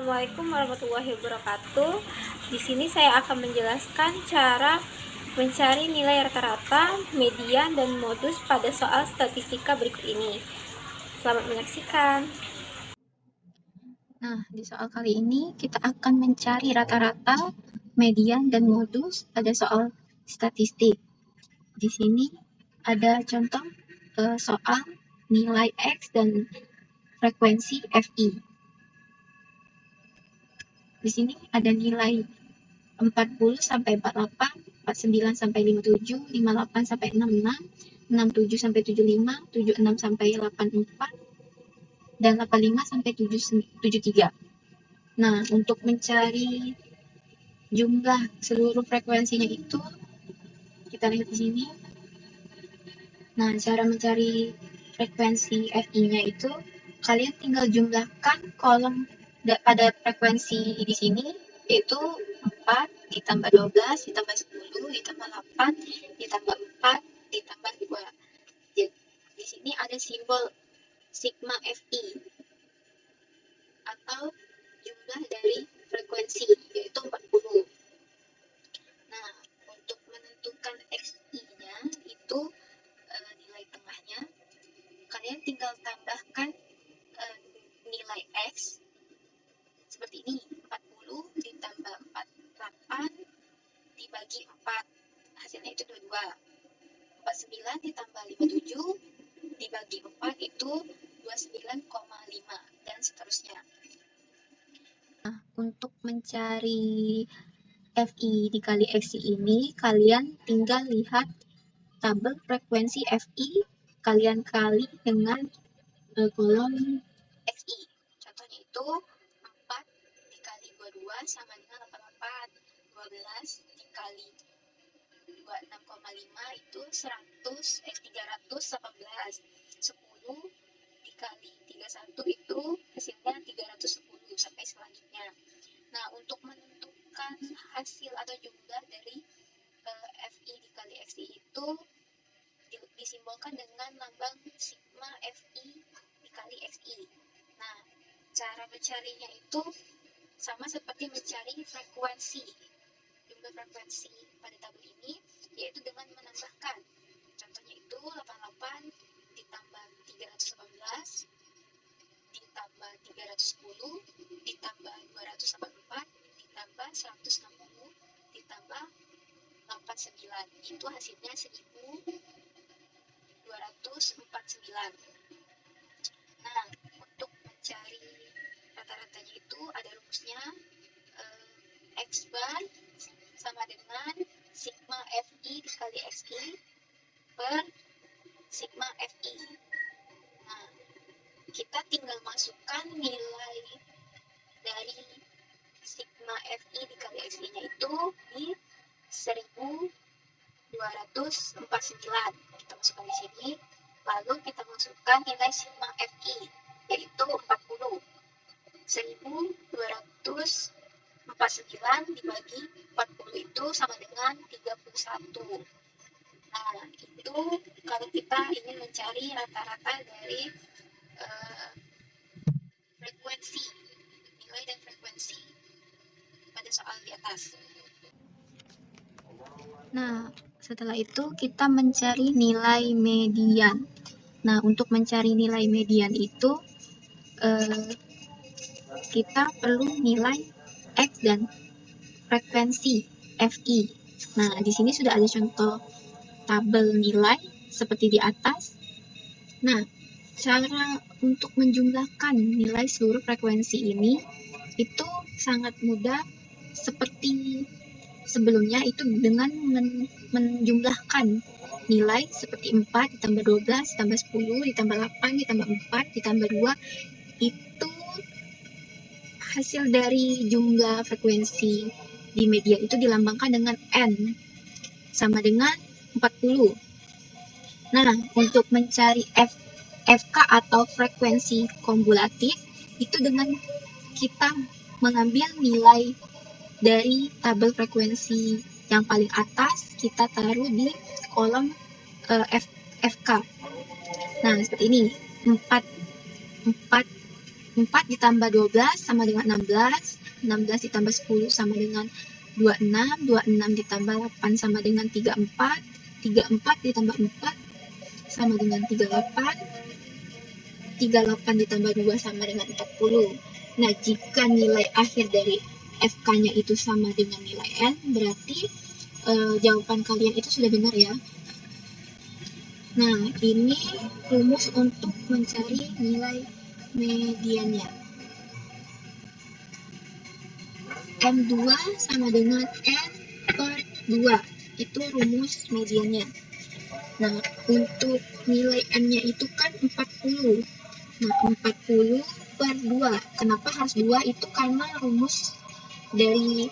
Assalamualaikum warahmatullahi wabarakatuh. Di sini saya akan menjelaskan cara mencari nilai rata-rata, median, dan modus pada soal statistika berikut ini. Selamat menyaksikan. Nah, di soal kali ini kita akan mencari rata-rata, median, dan modus pada soal statistik. Di sini ada contoh soal nilai X dan frekuensi FI. Di sini ada nilai 40 sampai 48, 49 sampai 57, 58 sampai 66, 67 sampai 75, 76 sampai 84, dan 85 sampai 73. Nah, untuk mencari jumlah seluruh frekuensinya itu, kita lihat di sini. Nah, cara mencari frekuensi FI-nya itu, kalian tinggal jumlahkan kolom pada frekuensi di sini, yaitu 4 ditambah 12 ditambah 10 ditambah 8 ditambah 4 ditambah 2. Jadi, di sini ada simbol sigma FI atau jumlah dari frekuensi, yaitu 40. Nah, untuk menentukan XI-nya itu nilai tengahnya, kalian tinggal tambahkan nilai X seperti ini, 40 ditambah 48 dibagi 4, hasilnya itu 22. 49 ditambah 57 dibagi 4 itu 29,5, dan seterusnya. Nah, untuk mencari FI dikali XI ini, kalian tinggal lihat tabel frekuensi FI, kalian kali dengan kolom XI. Contohnya itu 4 dikali 22 sama dengan 88. 12 dikali 26,5 itu 318. 10 dikali 31 itu hasilnya 310 sampai selanjutnya. Nah, untuk menentukan hasil atau jumlah dari FI dikali XI itu disimbolkan dengan lambang sigma FI dikali XI. Nah, cara mencarinya itu sama seperti mencari frekuensi, jumlah frekuensi pada tabel ini, yaitu dengan menambahkan. Contohnya itu 88 ditambah 318 ditambah 310 ditambah 284 ditambah 160 ditambah 89, itu hasilnya 1249. Nah, untuk mencari rata-ratanya itu ada rumusnya, X bar sama dengan sigma FI dikali XI per sigma FI. Nah, kita tinggal masukkan nilai dari sigma FI dikali XI-nya itu di 1249. Kita masukkan di sini, lalu kita masukkan nilai sigma FI, yaitu 40. 1249 dibagi 40 itu sama dengan 31. Nah, itu kalau kita ingin mencari rata-rata dari frekuensi, nilai dan frekuensi pada soal di atas. Nah, setelah itu kita mencari nilai median. Nah, untuk mencari nilai median itu kita perlu nilai X dan frekuensi FI. Nah, di sini sudah ada contoh tabel nilai seperti di atas. Nah, cara untuk menjumlahkan nilai seluruh frekuensi ini itu sangat mudah, seperti sebelumnya itu dengan menjumlahkan nilai seperti 4 ditambah 12 ditambah 10 ditambah 8 ditambah 4 ditambah 2, itu hasil dari jumlah frekuensi di media itu dilambangkan dengan N sama dengan 40. Nah, untuk mencari FK atau frekuensi kumulatif itu dengan kita mengambil nilai dari tabel frekuensi yang paling atas, kita taruh di kolom FK. Nah, seperti ini, 4 4 ditambah 12 sama dengan 16, 16 ditambah 10 sama dengan 26, 26 ditambah 8 sama dengan 34, 34 ditambah 4 sama dengan 38, 38 ditambah 2 sama dengan 40. Nah, jika nilai akhir dari FK-nya itu sama dengan nilai N, berarti jawaban kalian itu sudah benar ya. Nah, ini rumus untuk mencari nilai mediannya. M2 sama dengan N per 2. Itu rumus mediannya. Nah, untuk nilai N-nya itu kan 40. Nah, 40 per 2. Kenapa harus 2? Itu karena rumus dari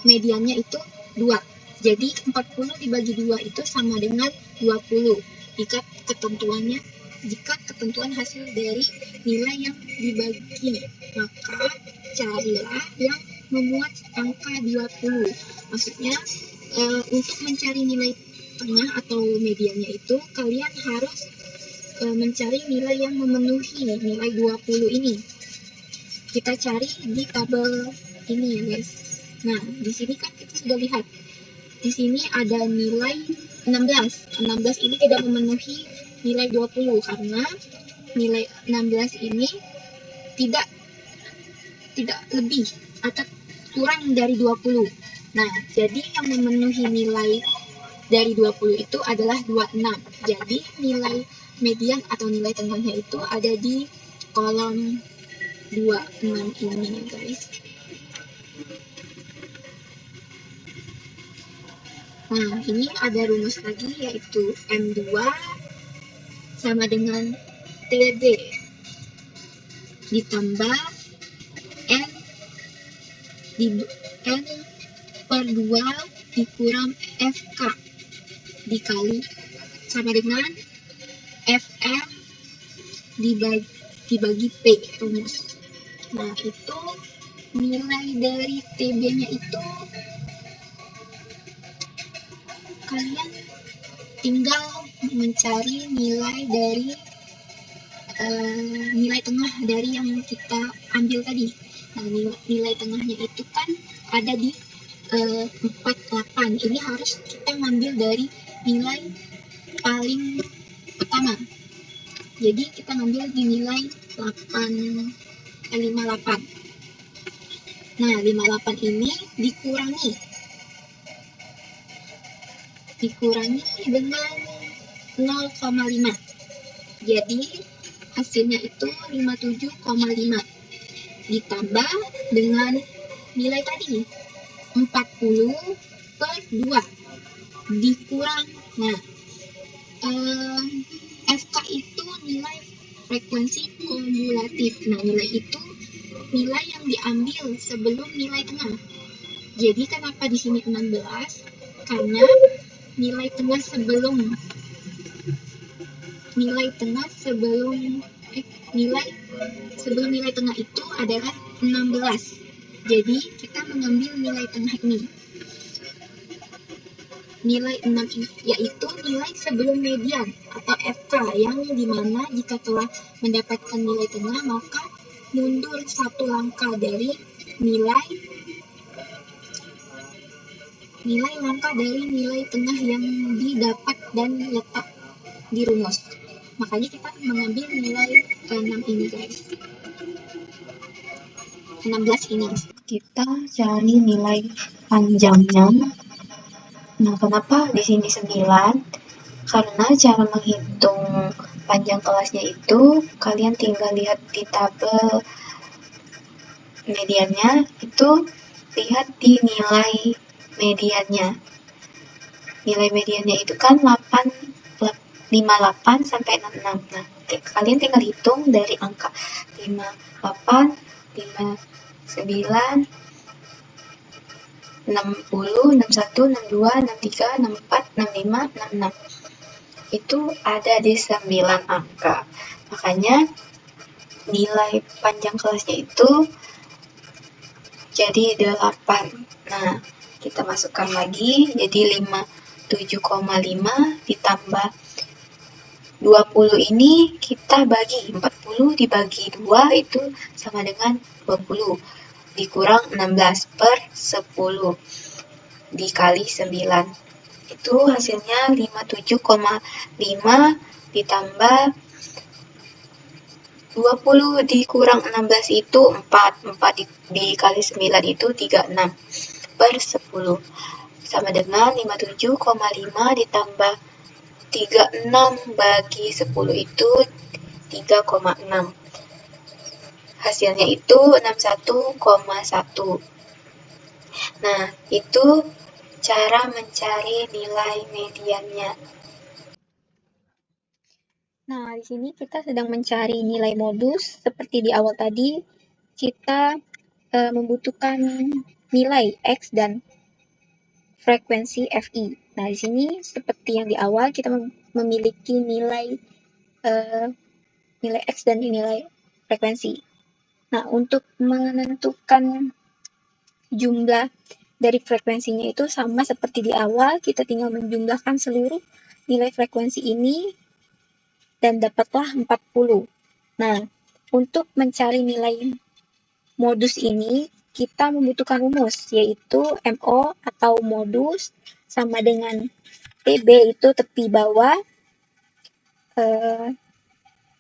mediannya itu 2. Jadi, 40 dibagi 2 itu sama dengan 20. Jika ketentuan hasil dari nilai yang dibagi, maka carilah yang memuat angka 20. Maksudnya, untuk mencari nilai tengah atau mediannya itu, kalian harus mencari nilai yang memenuhi nilai 20 ini. Kita cari di tabel ini ya guys. Nah, di sini kan kita sudah lihat. Di sini ada nilai 16. 16 ini tidak memenuhi nilai 20 karena nilai 16 ini tidak lebih atau kurang dari 20. Nah, jadi yang memenuhi nilai dari 20 itu adalah 26. Jadi nilai median atau nilai tengahnya itu ada di kolom 26 ini guys. Nah, ini ada rumus lagi yaitu M2 sama dengan TB ditambah N per 2 dikurang FK dikali sama dengan FM dibagi P rumus. Nah, itu nilai dari TB-nya itu kalian tinggal mencari nilai dari nilai tengah dari yang kita ambil tadi. Nah, nilai tengahnya itu kan ada di 48. Ini harus kita ngambil dari nilai paling pertama. Jadi kita ngambil di nilai 58. Nah, 58 ini dikurangi dengan 0,5. Jadi hasilnya itu 57,5 ditambah dengan nilai tadi 40 per 2 dikurang. Nah, FK itu nilai frekuensi kumulatif. Nah, nilai itu nilai yang diambil sebelum nilai tengah. Jadi kenapa di sini 16? Karena nilai tengah sebelum nilai tengah itu adalah 16. Jadi kita mengambil nilai tengah ini. Nilai 6 ini yaitu nilai sebelum median atau FK, yang dimana jika telah mendapatkan nilai tengah maka mundur satu langkah dari nilai tengah yang didapat dan letak di rumus. Makanya kita mengambil nilai 6 ini guys. 16 ini. Kita cari nilai panjangnya. Nah, kenapa di sini 9? Karena cara menghitung panjang kelasnya itu kalian tinggal lihat di tabel mediannya, itu lihat di nilai mediannya. Nilai mediannya itu kan 58 sampai 66. Nah, kalian tinggal hitung dari angka 58, 59, 60, 61, 62, 63, 64, 65, 66. Itu ada di 9 angka. Makanya nilai panjang kelasnya itu jadi 8. Nah, kita masukkan lagi jadi 57,5 ditambah 20 ini kita bagi 40 20 dibagi 2 itu sama dengan 20. Dikurang 16 per 10 dikali 9. Itu hasilnya 57,5 ditambah 20 dikurang 16 itu 4. 4 dikali 9 itu 36 per 10. Sama dengan 57,5 ditambah 36 bagi 10 itu 3,6. Hasilnya itu 61,1. Nah, itu cara mencari nilai mediannya. Nah, di sini kita sedang mencari nilai modus. Seperti di awal tadi, kita membutuhkan nilai X dan frekuensi Fi. Nah, di sini seperti yang di awal, kita memiliki nilai nilai X dan nilai frekuensi. Nah, untuk menentukan jumlah dari frekuensinya itu sama seperti di awal, kita tinggal menjumlahkan seluruh nilai frekuensi ini dan dapatlah 40. Nah, untuk mencari nilai modus ini, kita membutuhkan rumus, yaitu MO atau modus sama dengan TB itu tepi bawah,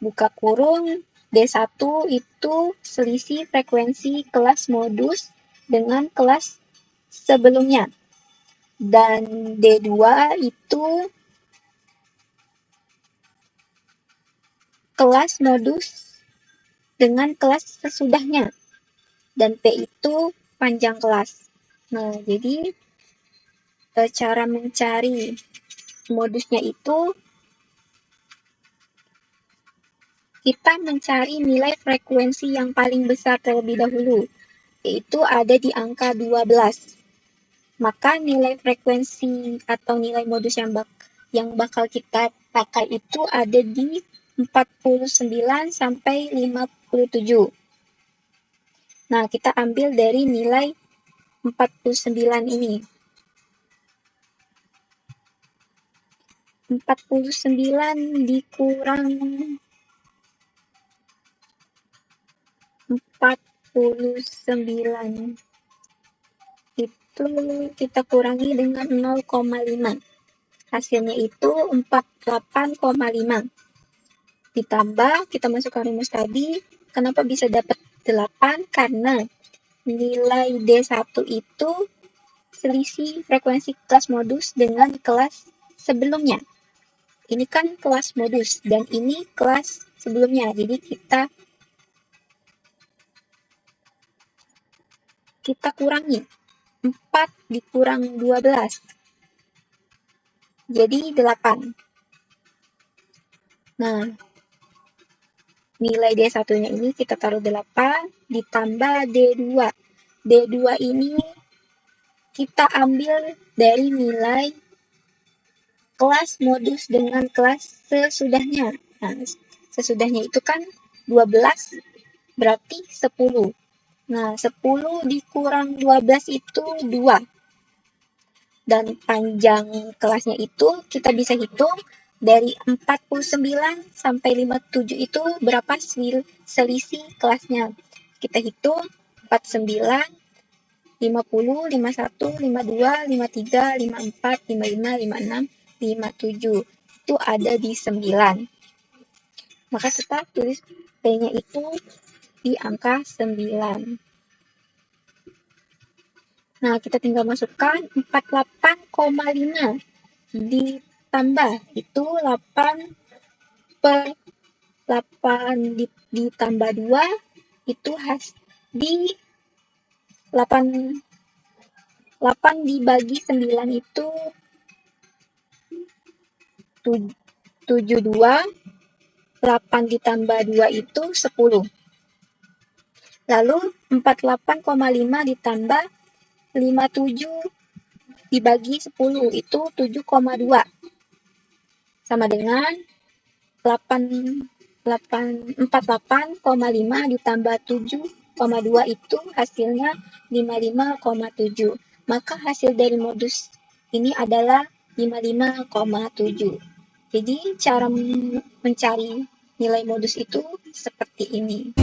buka kurung, D1 itu selisih frekuensi kelas modus dengan kelas sebelumnya. Dan D2 itu kelas modus dengan kelas sesudahnya. Dan P itu panjang kelas. Nah, jadi cara mencari modusnya itu kita mencari nilai frekuensi yang paling besar terlebih dahulu, yaitu ada di angka 12. Maka nilai frekuensi atau nilai modus yang bakal kita pakai itu ada di 49 sampai 57. Nah, kita ambil dari nilai 49 ini. 49 dikurang 49 itu kita kurangi dengan 0,5. Hasilnya itu 48,5. Ditambah, kita masukkan rumus tadi. Kenapa bisa dapat 8? Karena nilai D1 itu selisih frekuensi kelas modus dengan kelas sebelumnya. Ini kan kelas modus dan ini kelas sebelumnya. Jadi kita kurangi. 4 dikurang 12. Jadi 8. Nah, nilai D1-nya ini kita taruh 8 ditambah D2. D2 ini kita ambil dari nilai kelas modus dengan kelas sesudahnya. Nah, sesudahnya itu kan 12 berarti 10. Nah, 10 dikurang 12 itu 2. Dan panjang kelasnya itu kita bisa hitung dari 49 sampai 57 itu berapa selisih kelasnya. Kita hitung 49, 50, 51, 52, 53, 54, 55, 56, 57. Itu ada di 9. Maka kita tulis P-nya itu di angka 9. Nah, kita tinggal masukkan 48,5 ditambah itu 8 per 8 ditambah 2 itu di 8 dibagi 9 itu 72, 8 ditambah 2 itu 10. Lalu 48,5 ditambah 57 dibagi 10 itu 7,2. Sama dengan 48,5 ditambah 7,2 itu hasilnya 55,7. Maka hasil dari modus ini adalah 55,7. Jadi cara mencari nilai modus itu seperti ini.